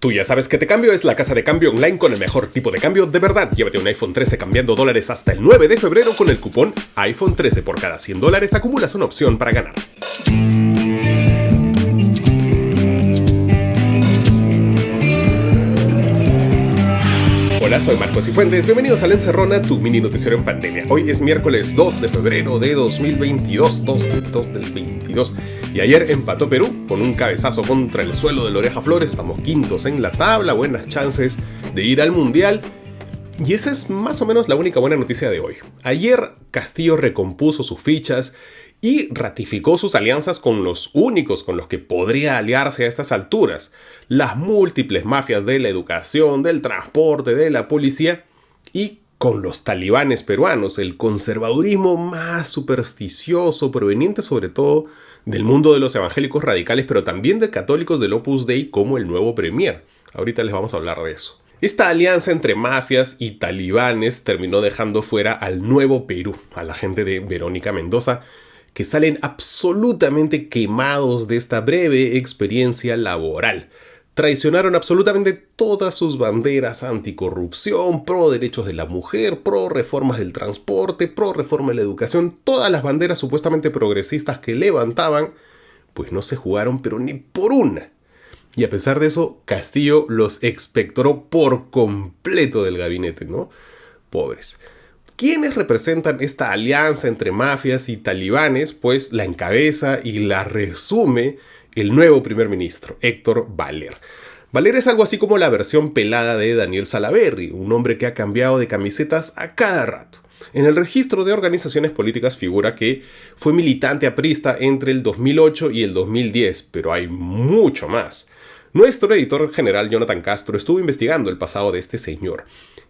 Tú ya sabes que Te Cambio es la casa de cambio online con el mejor tipo de cambio de verdad. Llévate un iPhone 13 cambiando dólares hasta el 9 de febrero con el cupón iPhone 13. Por cada $100 acumulas una opción para ganar. Hola, soy Marcos Cifuentes. Bienvenidos a La Encerrona, tu mini noticiero en pandemia. Hoy es miércoles 2 de febrero de 2022, 2 del 22. Y ayer empató Perú con un cabezazo contra el suelo de la Oreja Flores. Estamos quintos en la tabla, buenas chances de ir al Mundial. Y esa es más o menos la única buena noticia de hoy. Ayer Castillo recompuso sus fichas y ratificó sus alianzas con los únicos con los que podría aliarse a estas alturas: las múltiples mafias de la educación, del transporte, de la policía, y con los talibanes peruanos, el conservadurismo más supersticioso, proveniente sobre todo del mundo de los evangélicos radicales, pero también de católicos del Opus Dei como el nuevo premier. Ahorita les vamos a hablar de eso. Esta alianza entre mafias y talibanes terminó dejando fuera al nuevo Perú, a la gente de Verónica Mendoza, que salen absolutamente quemados de esta breve experiencia laboral. Traicionaron absolutamente todas sus banderas: anticorrupción, pro derechos de la mujer, pro reformas del transporte, pro reforma de la educación. Todas las banderas supuestamente progresistas que levantaban, pues no se jugaron pero ni por una. Y a pesar de eso, Castillo los expectoró por completo del gabinete, ¿no? Pobres. ¿Quiénes representan esta alianza entre mafias y talibanes? Pues la encabeza y la resume el nuevo primer ministro, Héctor Baler. Baler es algo así como la versión pelada de Daniel Salaverry, un hombre que ha cambiado de camisetas a cada rato. En el registro de organizaciones políticas figura que fue militante aprista entre el 2008 y el 2010, pero hay mucho más. Nuestro editor general Jonathan Castro estuvo investigando el pasado de este señor.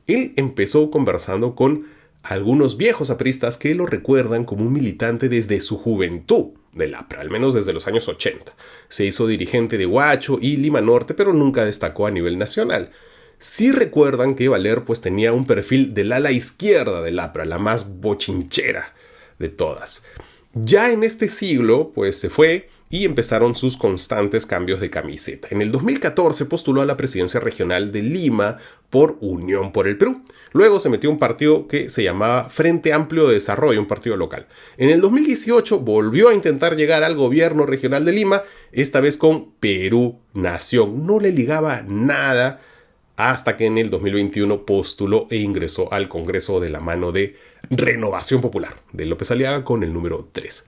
Él empezó conversando con algunos viejos apristas que lo recuerdan como un militante desde su juventud del APRA, al menos desde los años 80. Se hizo dirigente de Huacho y Lima Norte, pero nunca destacó a nivel nacional. Sí recuerdan que Baler pues tenía un perfil del ala izquierda del APRA, la más bochinchera de todas. Ya en este siglo pues se fue y empezaron sus constantes cambios de camiseta. En el 2014 postuló a la presidencia regional de Lima por Unión por el Perú. Luego se metió a un partido que se llamaba Frente Amplio de Desarrollo, un partido local. En el 2018 volvió a intentar llegar al gobierno regional de Lima, esta vez con Perú Nación. No le ligaba nada hasta que en el 2021 postuló e ingresó al Congreso de la mano de Renovación Popular, de López Aliaga, con el número 3.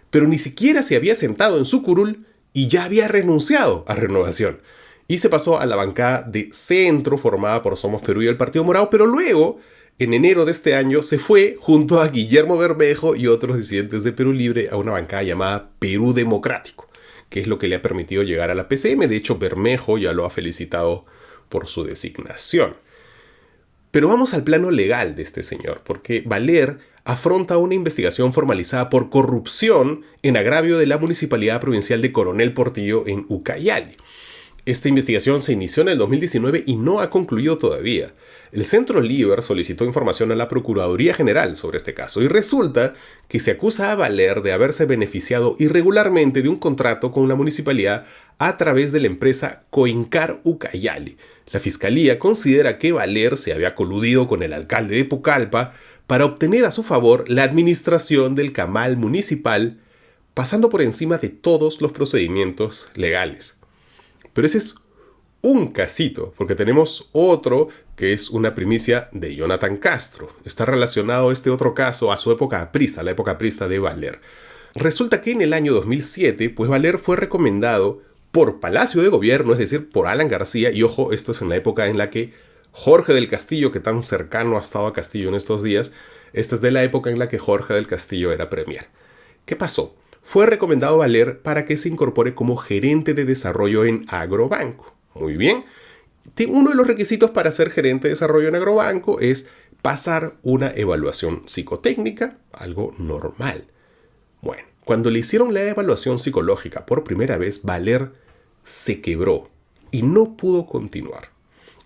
Pero ni siquiera se había sentado en su curul y ya había renunciado a Renovación. Y se pasó a la bancada de Centro, formada por Somos Perú y el Partido Morado, pero luego, en enero de este año, se fue junto a Guillermo Bermejo y otros disidentes de Perú Libre a una bancada llamada Perú Democrático, que es lo que le ha permitido llegar a la PCM. De hecho, Bermejo ya lo ha felicitado por su designación. Pero vamos al plano legal de este señor, porque Baler afronta una investigación formalizada por corrupción en agravio de la Municipalidad Provincial de Coronel Portillo en Ucayali. Esta investigación se inició en el 2019 y no ha concluido todavía. El Centro Liber solicitó información a la Procuraduría General sobre este caso y resulta que se acusa a Baler de haberse beneficiado irregularmente de un contrato con la municipalidad a través de la empresa Coincar Ucayali. La Fiscalía considera que Baler se había coludido con el alcalde de Pucallpa para obtener a su favor la administración del camal municipal, pasando por encima de todos los procedimientos legales. Pero ese es un casito, porque tenemos otro que es una primicia de Jonathan Castro. Está relacionado este otro caso a su época aprista, la época aprista de Baler. Resulta que en el año 2007, pues Baler fue recomendado por Palacio de Gobierno, es decir, por Alan García, y ojo, esto es en la época en la que Jorge del Castillo, que tan cercano ha estado a Castillo en estos días, esta es de la época en la que Jorge del Castillo era premier. ¿Qué pasó? Fue recomendado Baler para que se incorpore como gerente de desarrollo en Agrobanco. Muy bien. Uno de los requisitos para ser gerente de desarrollo en Agrobanco es pasar una evaluación psicotécnica, algo normal. Bueno, cuando le hicieron la evaluación psicológica por primera vez, Baler se quebró y no pudo continuar.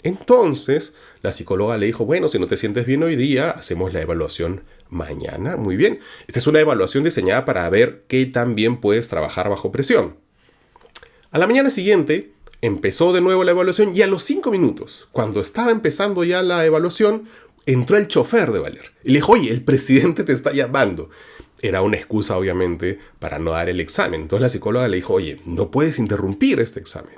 Entonces, la psicóloga le dijo: bueno, si no te sientes bien hoy día, hacemos la evaluación mañana. Muy bien. Esta es una evaluación diseñada para ver qué tan bien puedes trabajar bajo presión. A la mañana siguiente, Empezó de nuevo la evaluación y a los 5 minutos, cuando estaba empezando ya la evaluación, entró el chofer de Valer y le dijo, oye, el presidente te está llamando. Era una excusa, obviamente, para no dar el examen. Entonces la psicóloga le dijo, oye, no puedes interrumpir este examen.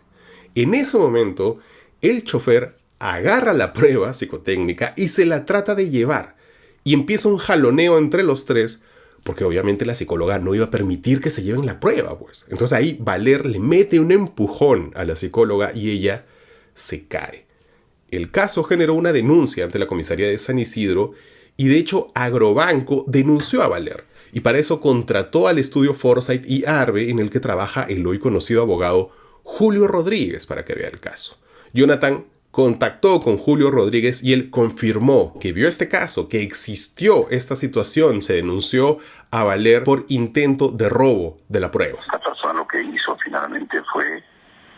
En ese momento, el chofer agarra la prueba psicotécnica y se la trata de llevar. Y empieza un jaloneo entre los tres, porque obviamente la psicóloga no iba a permitir que se lleven la prueba, pues. Entonces ahí Valer le mete un empujón a la psicóloga y ella se cae. El caso generó una denuncia ante la comisaría de San Isidro y de hecho Agrobanco denunció a Valer. Y para eso contrató al estudio Foresight y Arbe en el que trabaja el hoy conocido abogado Julio Rodríguez para que vea el caso. Jonathan contactó con Julio Rodríguez y él confirmó que vio este caso, que existió esta situación. Se denunció a Valer por intento de robo de la prueba. Esta persona lo que hizo finalmente fue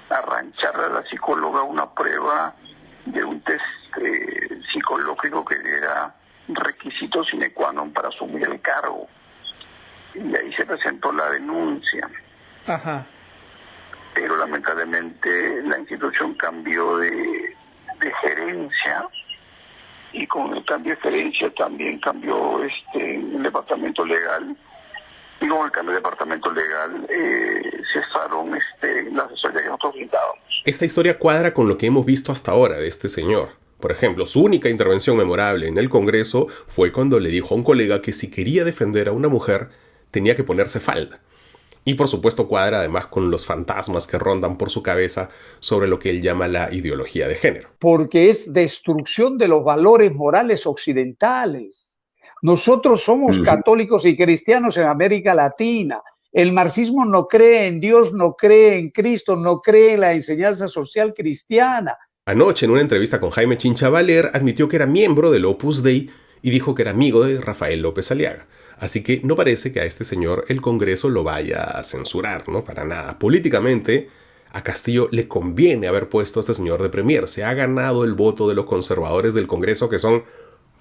arrancharle a la psicóloga una prueba de un test psicológico que era requisito sine qua non para asumir el cargo. Y ahí se presentó la denuncia. Ajá. Pero lamentablemente la institución cambió de gerencia, y con el cambio de gerencia también cambió el departamento legal, y con el cambio de departamento legal cesaron las asesorías que nosotros brindábamos. Esta historia cuadra con lo que hemos visto hasta ahora de este señor. Por ejemplo, su única intervención memorable en el Congreso fue cuando le dijo a un colega que si quería defender a una mujer tenía que ponerse falda. Y por supuesto cuadra además con los fantasmas que rondan por su cabeza sobre lo que él llama la ideología de género. Porque es destrucción de los valores morales occidentales. Nosotros somos católicos y cristianos en América Latina. El marxismo no cree en Dios, no cree en Cristo, no cree en la enseñanza social cristiana. Anoche, en una entrevista con Jaime Chincha, Valer admitió que era miembro del Opus Dei y dijo que era amigo de Rafael López Aliaga. Así que no parece que a este señor el Congreso lo vaya a censurar, ¿no? Para nada. Políticamente, a Castillo le conviene haber puesto a este señor de premier. Se ha ganado el voto de los conservadores del Congreso, que son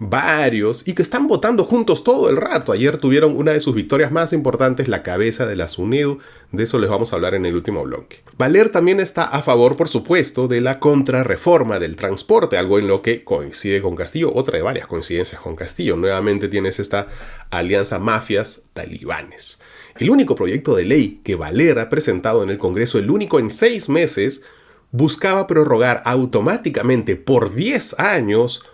varios y que están votando juntos todo el rato. Ayer tuvieron una de sus victorias más importantes, la cabeza de la SUNEDU. De eso les vamos a hablar en el último bloque. Valer también está a favor, por supuesto, de la contrarreforma del transporte, algo en lo que coincide con Castillo, otra de varias coincidencias con Castillo. Nuevamente tienes esta alianza mafias-talibanes. El único proyecto de ley que Valer ha presentado en el Congreso, el único en 6 meses, buscaba prorrogar automáticamente por 10 años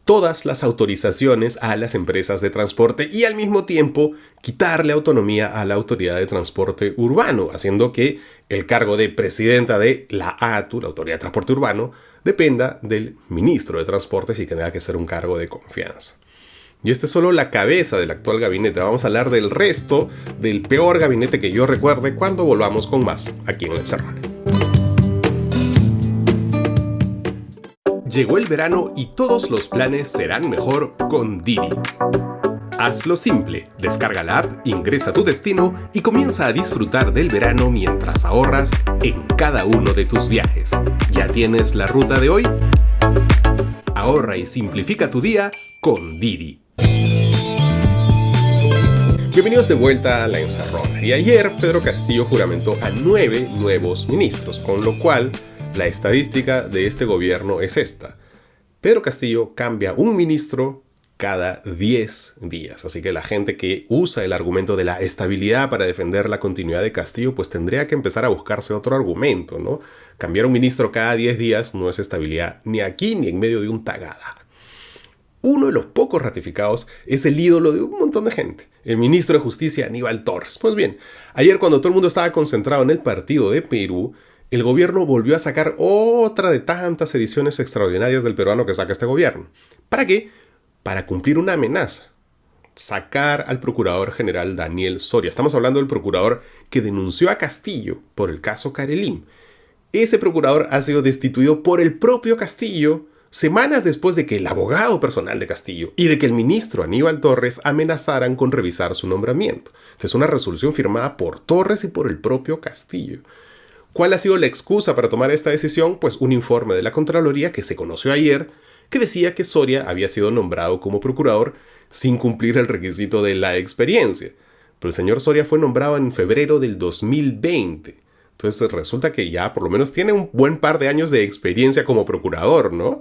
todas las autorizaciones a las empresas de transporte y al mismo tiempo quitarle autonomía a la Autoridad de Transporte Urbano, haciendo que el cargo de presidenta de la ATU, la Autoridad de Transporte Urbano, dependa del ministro de Transportes y que tenga que ser un cargo de confianza. Y esta es solo la cabeza del actual gabinete. Vamos a hablar del resto, del peor gabinete que yo recuerde, cuando volvamos con más aquí en El Encerrona. Llegó el verano y todos los planes serán mejor con Didi. Hazlo simple, descarga la app, ingresa tu destino y comienza a disfrutar del verano mientras ahorras en cada uno de tus viajes. ¿Ya tienes la ruta de hoy? Ahorra y simplifica tu día con Didi. Bienvenidos de vuelta a La Encerrona. Y ayer Pedro Castillo juramentó a 9 nuevos ministros, con lo cual la estadística de este gobierno es esta. Pedro Castillo cambia un ministro cada 10 días. Así que la gente que usa el argumento de la estabilidad para defender la continuidad de Castillo, pues tendría que empezar a buscarse otro argumento, ¿no? Cambiar un ministro cada 10 días no es estabilidad ni aquí ni en medio de un tagada. Uno de los pocos ratificados es el ídolo de un montón de gente, el ministro de Justicia Aníbal Torres. Pues bien, ayer cuando todo el mundo estaba concentrado en el partido de Perú, el gobierno volvió a sacar otra de tantas ediciones extraordinarias del peruano que saca este gobierno. ¿Para qué? Para cumplir una amenaza. Sacar al procurador general Daniel Soria. Estamos hablando del procurador que denunció a Castillo por el caso Carelim. Ese procurador ha sido destituido por el propio Castillo semanas después de que el abogado personal de Castillo y de que el ministro Aníbal Torres amenazaran con revisar su nombramiento. Esta es una resolución firmada por Torres y por el propio Castillo. ¿Cuál ha sido la excusa para tomar esta decisión? Pues un informe de la Contraloría que se conoció ayer, que decía que Soria había sido nombrado como procurador sin cumplir el requisito de la experiencia. Pero el señor Soria fue nombrado en febrero del 2020. Entonces resulta que ya por lo menos tiene un buen par de años de experiencia como procurador, ¿no?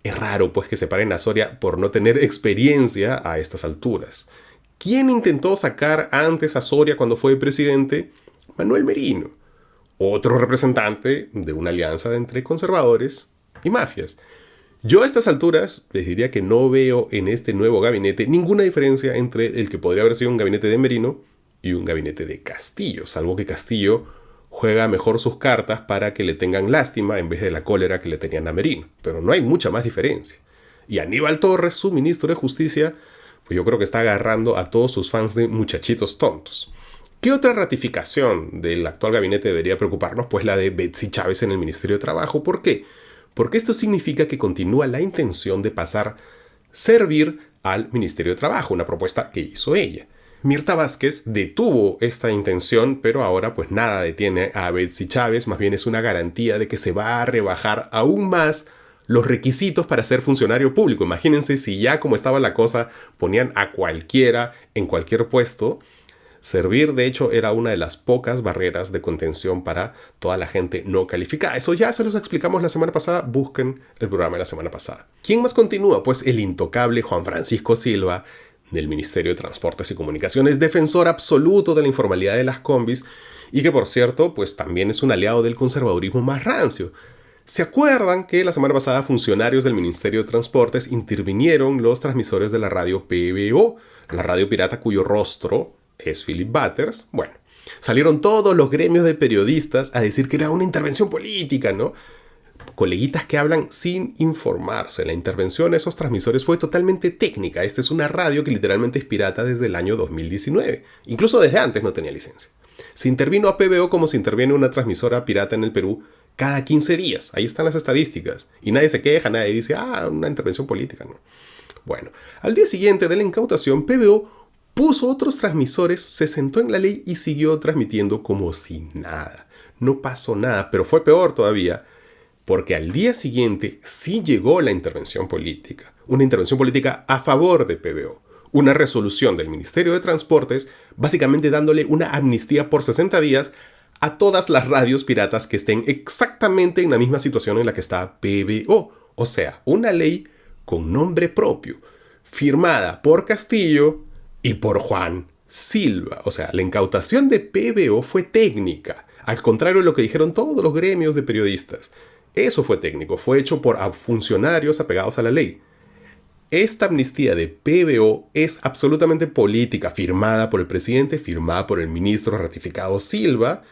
Es raro pues que separen a Soria por no tener experiencia a estas alturas. ¿Quién intentó sacar antes a Soria cuando fue presidente? Manuel Merino, otro representante de una alianza entre conservadores y mafias. Yo a estas alturas les diría que no veo en este nuevo gabinete ninguna diferencia entre el que podría haber sido un gabinete de Merino y un gabinete de Castillo, salvo que Castillo juega mejor sus cartas para que le tengan lástima en vez de la cólera que le tenían a Merino. Pero no hay mucha más diferencia. Y Aníbal Torres, su ministro de Justicia, pues yo creo que está agarrando a todos sus fans de muchachitos tontos. ¿Qué otra ratificación del actual gabinete debería preocuparnos? Pues la de Betsy Chávez en el Ministerio de Trabajo. ¿Por qué? Porque esto significa que continúa la intención de pasar servir al Ministerio de Trabajo, una propuesta que hizo ella. Mirta Vázquez detuvo esta intención, pero ahora pues nada detiene a Betsy Chávez, más bien es una garantía de que se va a rebajar aún más los requisitos para ser funcionario público. Imagínense si ya como estaba la cosa ponían a cualquiera en cualquier puesto. Servir, de hecho, era una de las pocas barreras de contención para toda la gente no calificada. Eso ya se los explicamos la semana pasada. Busquen el programa de la semana pasada. ¿Quién más continúa? Pues el intocable Juan Francisco Silva, del Ministerio de Transportes y Comunicaciones, defensor absoluto de la informalidad de las combis y que, por cierto, pues también es un aliado del conservadurismo más rancio. ¿Se acuerdan que la semana pasada funcionarios del Ministerio de Transportes intervinieron los transmisores de la radio PBO, la radio pirata cuyo rostro es Philip Butters? Bueno, salieron todos los gremios de periodistas a decir que era una intervención política, ¿no? Coleguitas que hablan sin informarse. La intervención de esos transmisores fue totalmente técnica. Esta es una radio que literalmente es pirata desde el año 2019. Incluso desde antes no tenía licencia. Se intervino a PBO como se interviene una transmisora pirata en el Perú cada 15 días. Ahí están las estadísticas. Y nadie se queja, nadie dice, una intervención política, ¿no? Bueno, al día siguiente de la incautación, PBO puso otros transmisores, se sentó en la ley y siguió transmitiendo como si nada. No pasó nada, pero fue peor todavía, porque al día siguiente sí llegó la intervención política. Una intervención política a favor de PBO. Una resolución del Ministerio de Transportes, básicamente dándole una amnistía por 60 días a todas las radios piratas que estén exactamente en la misma situación en la que está PBO. O sea, una ley con nombre propio, firmada por Castillo y por Juan Silva. O sea, la incautación de PBO fue técnica, al contrario de lo que dijeron todos los gremios de periodistas. Eso fue técnico, fue hecho por funcionarios apegados a la ley. Esta amnistía de PBO es absolutamente política, firmada por el presidente, firmada por el ministro ratificado Silva.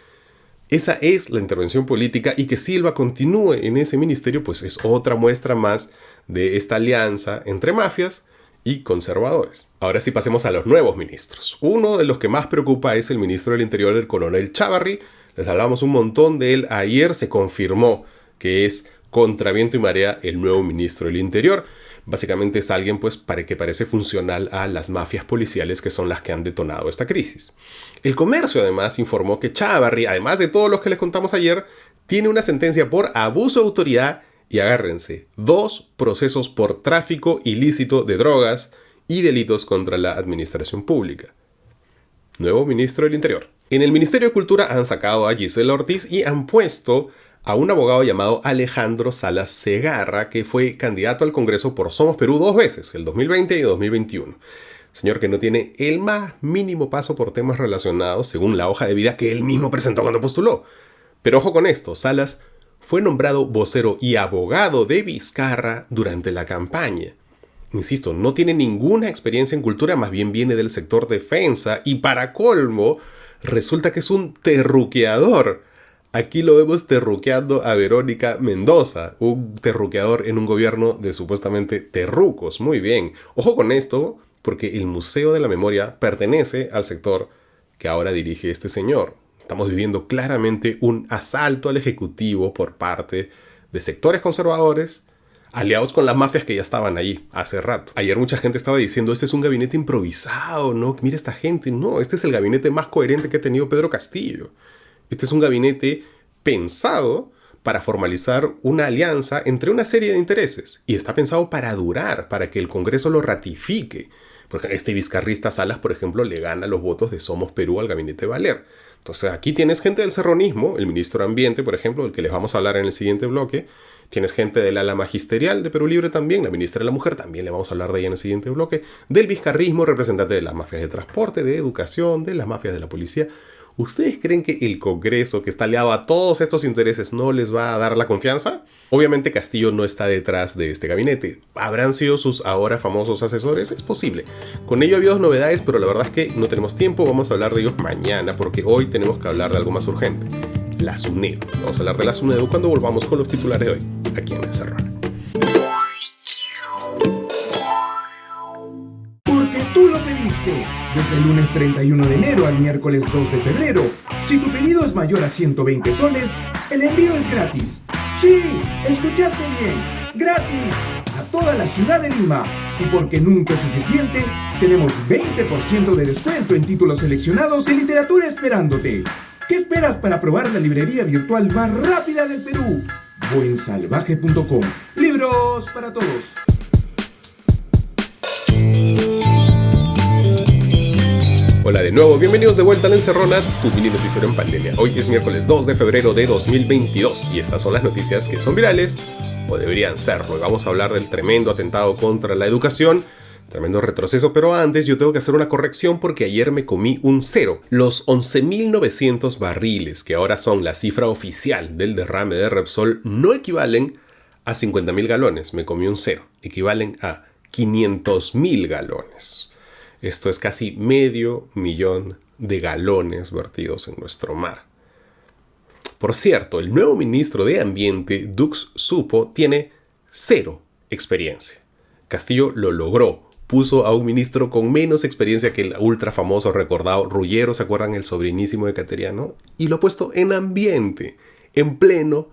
Esa es la intervención política, y que Silva continúe en ese ministerio pues es otra muestra más de esta alianza entre mafias y conservadores. Ahora sí pasemos a los nuevos ministros. Uno de los que más preocupa es el ministro del Interior, el coronel Chávarri. Les hablamos un montón de él. Ayer se confirmó que es contra viento y marea el nuevo ministro del Interior. Básicamente es alguien pues que parece funcional a las mafias policiales que son las que han detonado esta crisis. El Comercio además informó que Chávarri, además de todos los que les contamos ayer, tiene una sentencia por abuso de autoridad y, agárrense, 2 procesos por tráfico ilícito de drogas y delitos contra la administración pública. Nuevo ministro del Interior. En el Ministerio de Cultura han sacado a Gisela Ortiz y han puesto a un abogado llamado Alejandro Salas Segarra, que fue candidato al Congreso por Somos Perú 2 veces, el 2020 y 2021. Señor que no tiene el más mínimo paso por temas relacionados, según la hoja de vida que él mismo presentó cuando postuló. Pero ojo con esto, Salas fue nombrado vocero y abogado de Vizcarra durante la campaña. Insisto, no tiene ninguna experiencia en cultura, más bien viene del sector defensa, y para colmo, resulta que es un terruqueador. Aquí lo vemos terruqueando a Verónica Mendoza, un terruqueador en un gobierno de supuestamente terrucos. Muy bien. Ojo con esto, porque el Museo de la Memoria pertenece al sector que ahora dirige este señor. Estamos viviendo claramente un asalto al Ejecutivo por parte de sectores conservadores, aliados con las mafias que ya estaban allí hace rato. Ayer mucha gente estaba diciendo, este es un gabinete improvisado, ¿no? Mira esta gente. No, este es el gabinete más coherente que ha tenido Pedro Castillo. Este es un gabinete pensado para formalizar una alianza entre una serie de intereses. Y está pensado para durar, para que el Congreso lo ratifique. Porque este vizcarrista Salas, por ejemplo, le gana los votos de Somos Perú al gabinete Valer. Entonces aquí tienes gente del serronismo, el ministro de Ambiente, por ejemplo, del que les vamos a hablar en el siguiente bloque. Tienes gente del ala magisterial de Perú Libre también, la ministra de la Mujer, también le vamos a hablar de ella en el siguiente bloque. Del vizcarrismo, representante de las mafias de transporte, de educación, de las mafias de la policía. ¿Ustedes creen que el Congreso, que está aliado a todos estos intereses, no les va a dar la confianza? Obviamente Castillo no está detrás de este gabinete. ¿Habrán sido sus ahora famosos asesores? Es posible. Con ello ha habido novedades, pero la verdad es que no tenemos tiempo. Vamos a hablar de ellos mañana, porque hoy tenemos que hablar de algo más urgente. La SUNEDU. Vamos a hablar de la SUNEDU cuando volvamos con los titulares de hoy, aquí en Encerrona. Porque tú lo pediste. Desde el lunes 31 de enero al miércoles 2 de febrero. Si tu pedido es mayor a 120 soles, el envío es gratis. ¡Sí! ¡Escuchaste bien! ¡Gratis! A toda la ciudad de Lima. Y porque nunca es suficiente, tenemos 20% de descuento en títulos seleccionados de literatura esperándote. ¿Qué esperas para probar la librería virtual más rápida del Perú? Buensalvaje.com. ¡Libros para todos! Hola de nuevo, bienvenidos de vuelta a La Encerrona, tu mini noticiero en pandemia. Hoy es miércoles 2 de febrero de 2022 y estas son las noticias que son virales o deberían serlo. Vamos a hablar del tremendo atentado contra la educación, tremendo retroceso, pero antes yo tengo que hacer una corrección porque ayer me comí un cero. Los 11.900 barriles, que ahora son la cifra oficial del derrame de Repsol, no equivalen a 50.000 galones. Me comí un cero, equivalen a 500.000 galones. Esto es casi 500.000 de galones vertidos en nuestro mar. Por cierto, el nuevo ministro de Ambiente, Dux Supo, tiene cero experiencia. Castillo lo logró. Puso a un ministro con menos experiencia que el ultra famoso recordado Rullero, ¿se acuerdan? El sobrinísimo de Cateriano. Y lo ha puesto en Ambiente, en pleno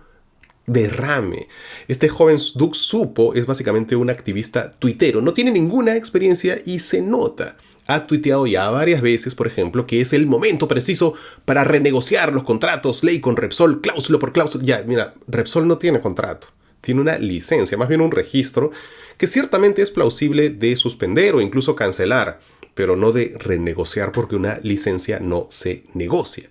derrame. Este joven Dux Supo es básicamente un activista tuitero. No tiene ninguna experiencia y se nota. Ha tuiteado ya varias veces, por ejemplo, que es el momento preciso para renegociar los contratos, ley con Repsol, cláusula por cláusula. Ya, mira, Repsol no tiene contrato. Tiene una licencia, más bien un registro, que ciertamente es plausible de suspender o incluso cancelar, pero no de renegociar porque una licencia no se negocia.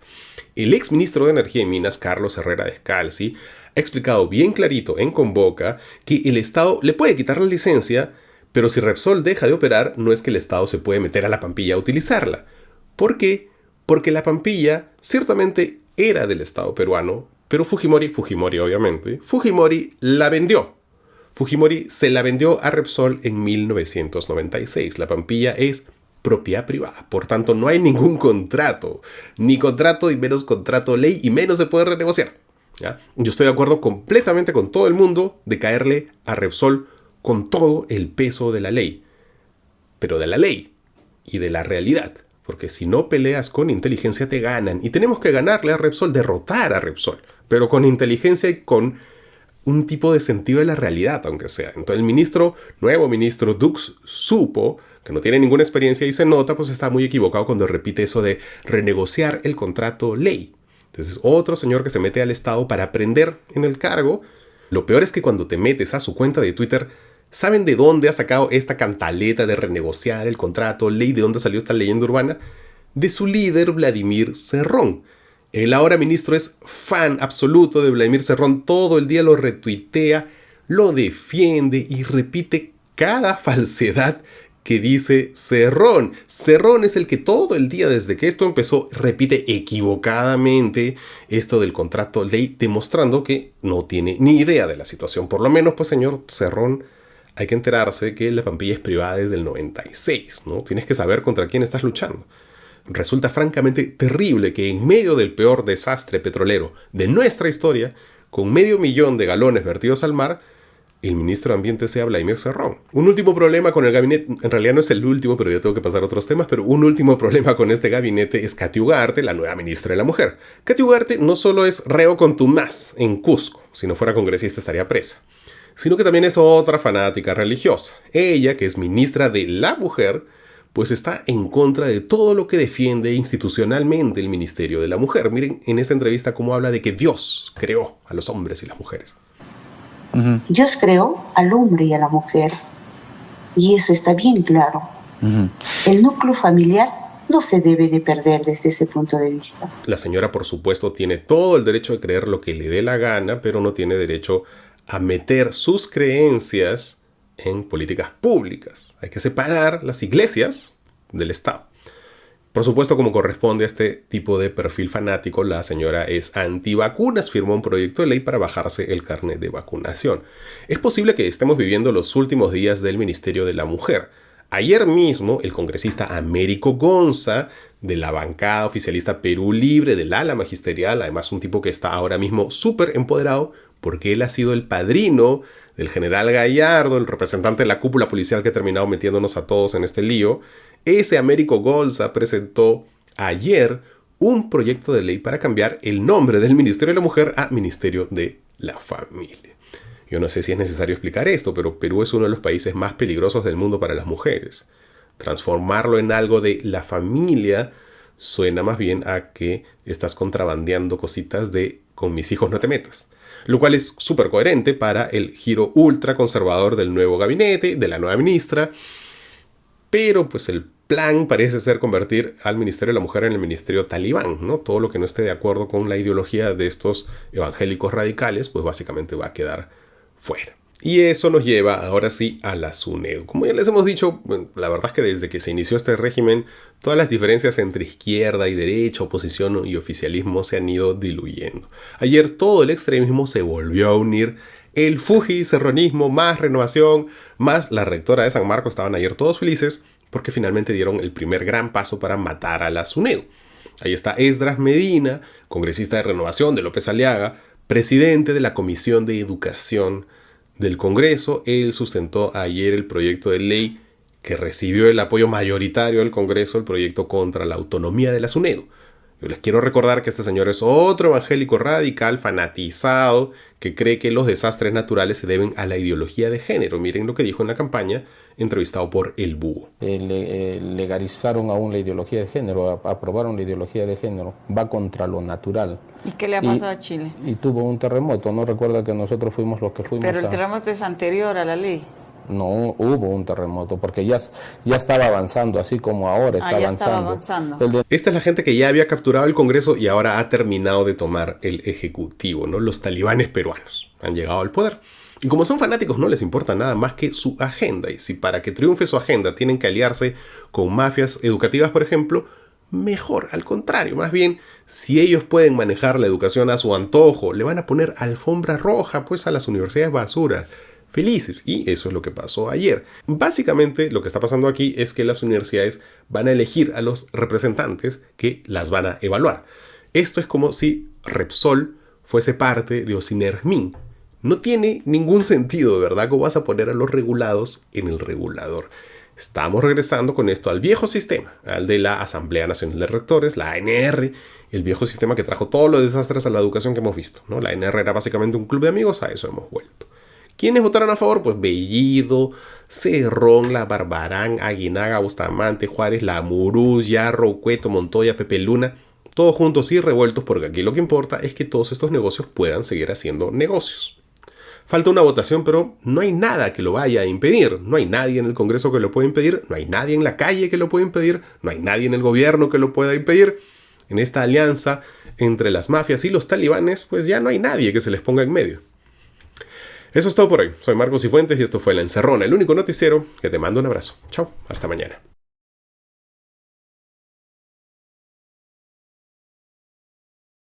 El ex ministro de Energía y Minas, Carlos Herrera Descalzi, ha explicado bien clarito en Convoca que el Estado le puede quitar la licencia, pero si Repsol deja de operar, no es que el Estado se puede meter a la Pampilla a utilizarla. ¿Por qué? Porque la Pampilla ciertamente era del Estado peruano, pero Fujimori obviamente, Fujimori la vendió. Fujimori se la vendió a Repsol en 1996. La Pampilla es propiedad privada, por tanto no hay ningún contrato, ni contrato y menos contrato ley y menos se puede renegociar. ¿Ya? Yo estoy de acuerdo completamente con todo el mundo de caerle a Repsol con todo el peso de la ley, pero de la ley y de la realidad, porque si no peleas con inteligencia te ganan y tenemos que ganarle a Repsol, derrotar a Repsol, pero con inteligencia y con un tipo de sentido de la realidad, aunque sea. Entonces el nuevo ministro Dux Supo, que no tiene ninguna experiencia y se nota, pues está muy equivocado cuando repite eso de renegociar el contrato ley. Entonces otro señor que se mete al Estado para aprender en el cargo. Lo peor es que cuando te metes a su cuenta de Twitter, ¿saben de dónde ha sacado esta cantaleta de renegociar el contrato ley? ¿De dónde salió esta leyenda urbana? De su líder, Vladimir Cerrón. El ahora ministro es fan absoluto de Vladimir Cerrón. Todo el día lo retuitea, lo defiende y repite cada falsedad que dice Cerrón. Cerrón es el que todo el día, desde que esto empezó, repite equivocadamente esto del contrato ley, demostrando que no tiene ni idea de la situación. Por lo menos, pues señor Cerrón, hay que enterarse que la Pampilla es privada desde el 96, ¿no? Tienes que saber contra quién estás luchando. Resulta francamente terrible que en medio del peor desastre petrolero de nuestra historia, con 500.000 de galones vertidos al mar, el ministro de Ambiente sea Vladimir Cerrón. Un último problema con el gabinete, en realidad no es el último, pero ya tengo que pasar a otros temas, pero un último problema con este gabinete es Katy Ugarte, la nueva ministra de la Mujer. Katy Ugarte no solo es reo contumaz en Cusco, si no fuera congresista estaría presa, sino que también es otra fanática religiosa. Ella, que es ministra de la Mujer, pues está en contra de todo lo que defiende institucionalmente el Ministerio de la Mujer. Miren en esta entrevista cómo habla de que Dios creó a los hombres y las mujeres. Dios creó al hombre y a la mujer, y eso está bien claro. El núcleo familiar no se debe de perder desde ese punto de vista. La señora, por supuesto, tiene todo el derecho de creer lo que le dé la gana, pero no tiene derecho a meter sus creencias en políticas públicas. Hay que separar las iglesias del Estado. Por supuesto, como corresponde a este tipo de perfil fanático, la señora es antivacunas, firmó un proyecto de ley para bajarse el carnet de vacunación. Es posible que estemos viviendo los últimos días del Ministerio de la Mujer. Ayer mismo, el congresista Américo Gonza, de la bancada oficialista Perú Libre, del ala magisterial, además un tipo que está ahora mismo súper empoderado, porque él ha sido el padrino del general Gallardo, el representante de la cúpula policial que ha terminado metiéndonos a todos en este lío. Ese Américo Gonza presentó ayer un proyecto de ley para cambiar el nombre del Ministerio de la Mujer a Ministerio de la Familia. Yo no sé si es necesario explicar esto, pero Perú es uno de los países más peligrosos del mundo para las mujeres. Transformarlo en algo de la familia suena más bien a que estás contrabandeando cositas de con mis hijos no te metas. Lo cual es súper coherente para el giro ultra conservador del nuevo gabinete, de la nueva ministra. Pero pues el plan parece ser convertir al Ministerio de la Mujer en el Ministerio Talibán, ¿no? Todo lo que no esté de acuerdo con la ideología de estos evangélicos radicales, pues básicamente va a quedar fuera. Y eso nos lleva ahora sí a la SUNEDU. Como ya les hemos dicho, la verdad es que desde que se inició este régimen, todas las diferencias entre izquierda y derecha, oposición y oficialismo se han ido diluyendo. Ayer todo el extremismo se volvió a unir. El fujicerronismo más Renovación, más la rectora de San Marcos estaban ayer todos felices porque finalmente dieron el primer gran paso para matar a la SUNEDU. Ahí está Esdras Medina, congresista de Renovación de López Aliaga, presidente de la Comisión de Educación del Congreso. Él sustentó ayer el proyecto de ley que recibió el apoyo mayoritario del Congreso, el proyecto contra la autonomía de la SUNEDU. Yo les quiero recordar que este señor es otro evangélico radical, fanatizado, que cree que los desastres naturales se deben a la ideología de género. Miren lo que dijo en la campaña, entrevistado por El Búho. Legalizaron aún la ideología de género, aprobaron la ideología de género, va contra lo natural. ¿Y qué le ha pasado a Chile? Y tuvo un terremoto, ¿no? Recuerda que nosotros fuimos los que fuimos. Pero el terremoto es anterior a la ley. No hubo un terremoto, porque ya estaba avanzando, así como ahora está avanzando. Esta es la gente que ya había capturado el Congreso y ahora ha terminado de tomar el Ejecutivo, ¿no? Los talibanes peruanos han llegado al poder. Y como son fanáticos, no les importa nada más que su agenda. Y si para que triunfe su agenda tienen que aliarse con mafias educativas, por ejemplo, mejor, al contrario, más bien, si ellos pueden manejar la educación a su antojo, le van a poner alfombra roja pues a las universidades basura. Felices, y eso es lo que pasó ayer. Básicamente lo que está pasando aquí es que las universidades van a elegir a los representantes que las van a evaluar. Esto es como si Repsol fuese parte de Ocinermin. No tiene ningún sentido, ¿verdad? ¿Cómo vas a poner a los regulados en el regulador? Estamos regresando con esto al viejo sistema, al de la Asamblea Nacional de Rectores, la ANR, el viejo sistema que trajo todos los desastres a la educación que hemos visto, ¿no? La ANR era básicamente un club de amigos, a eso hemos vuelto. ¿Quiénes votaron a favor? Pues Bellido, Cerrón, La Barbarán, Aguinaga, Bustamante, Juárez, Lamuruz, Yarro, Cueto, Montoya, Pepe Luna, todos juntos y revueltos, porque aquí lo que importa es que todos estos negocios puedan seguir haciendo negocios. Falta una votación, pero no hay nada que lo vaya a impedir. No hay nadie en el Congreso que lo pueda impedir, no hay nadie en la calle que lo pueda impedir, no hay nadie en el gobierno que lo pueda impedir. En esta alianza entre las mafias y los talibanes, pues ya no hay nadie que se les ponga en medio. Eso es todo por hoy. Soy Marcos Cifuentes y esto fue La Encerrona, el único noticiero que te mando un abrazo. Chao, hasta mañana.